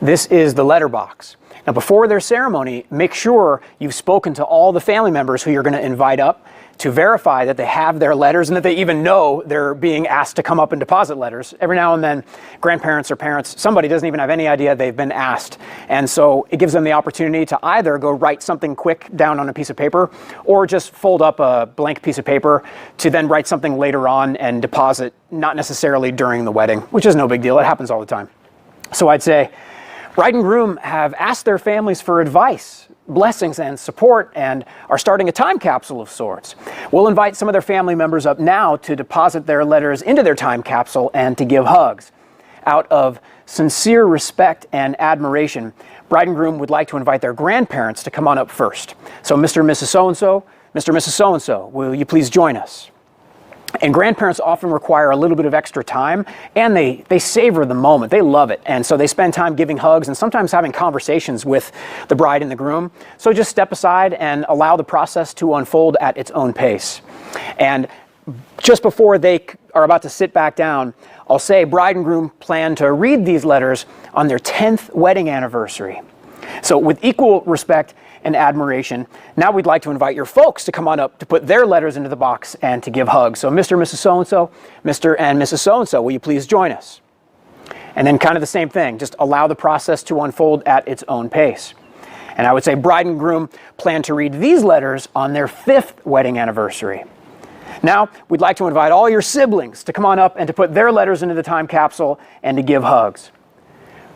This is the letter box. Now, before their ceremony, make sure you've spoken to all the family members who you're going to invite up to verify that they have their letters and that they even know they're being asked to come up and deposit letters. Every now and then, grandparents or parents, somebody doesn't even have any idea they've been asked. And so it gives them the opportunity to either go write something quick down on a piece of paper or just fold up a blank piece of paper to then write something later on and deposit, not necessarily during the wedding, which is no big deal. It happens all the time. So I'd say, bride and groom have asked their families for advice, blessings, and support, and are starting a time capsule of sorts. We'll invite some of their family members up now to deposit their letters into their time capsule and to give hugs. Out of sincere respect and admiration, bride and groom would like to invite their grandparents to come on up first. So Mr. and Mrs. So-and-so, Mr. and Mrs. So-and-so, will you please join us? And grandparents often require a little bit of extra time, and they savor the moment. They love it. And so they spend time giving hugs and sometimes having conversations with the bride and the groom. So just step aside and allow the process to unfold at its own pace. And just before they are about to sit back down, I'll say bride and groom plan to read these letters on their 10th wedding anniversary. So with equal respect and admiration, now we'd like to invite your folks to come on up to put their letters into the box and to give hugs. So Mr. and Mrs. So-and-so, Mr. and Mrs. So-and-so, will you please join us? And then kind of the same thing, just allow the process to unfold at its own pace. And I would say bride and groom plan to read these letters on their 5th wedding anniversary. Now, we'd like to invite all your siblings to come on up and to put their letters into the time capsule and to give hugs.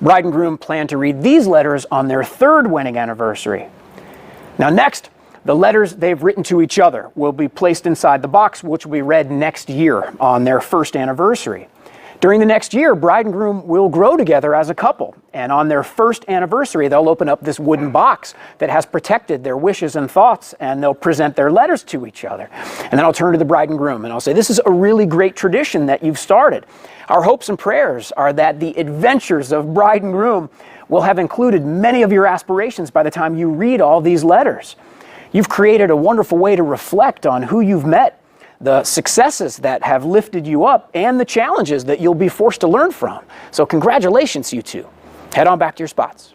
Bride and groom plan to read these letters on their 3rd wedding anniversary. Now next, the letters they've written to each other will be placed inside the box, which will be read next year on their 1st anniversary. During the next year, bride and groom will grow together as a couple, and on their 1st anniversary, they'll open up this wooden box that has protected their wishes and thoughts, and they'll present their letters to each other. And then I'll turn to the bride and groom, and I'll say, this is a really great tradition that you've started. Our hopes and prayers are that the adventures of bride and groom will have included many of your aspirations by the time you read all these letters. You've created a wonderful way to reflect on who you've met, the successes that have lifted you up, and the challenges that you'll be forced to learn from. So congratulations, you two. Head on back to your spots.